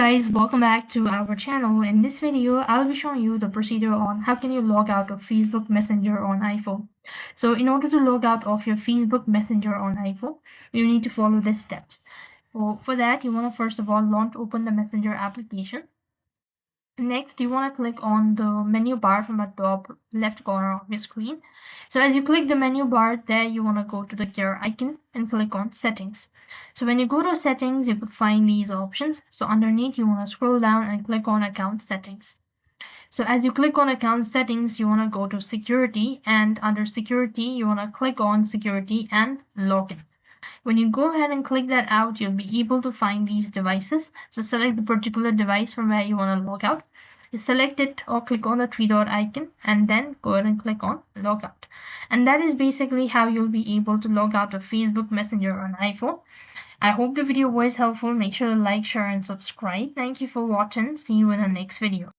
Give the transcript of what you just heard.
guys, welcome back to our channel. In this video, I'll be showing you the procedure on how can you log out of Facebook Messenger on iPhone. So in order to log out of your Facebook Messenger on iPhone, you need to follow these steps. For that, you want to first of all open the Messenger application. Next, you want to click on the menu bar from the top left corner of your screen. So as you click the menu bar there, you want to go to the gear icon and click on settings. So when you go to settings, you could find these options. So underneath, you want to scroll down and click on account settings. So as you click on account settings, you want to go to security, and under security, you want to click on security and login. When you go ahead and click that out, you'll be able to find these devices. So select the particular device from where you want to log out. You select it or click on the three dot icon and then go ahead and click on logout. And that is basically how you'll be able to log out of Facebook Messenger on iPhone. I hope the video was helpful. Make sure to like, share, and subscribe. Thank you for watching. See you in the next video.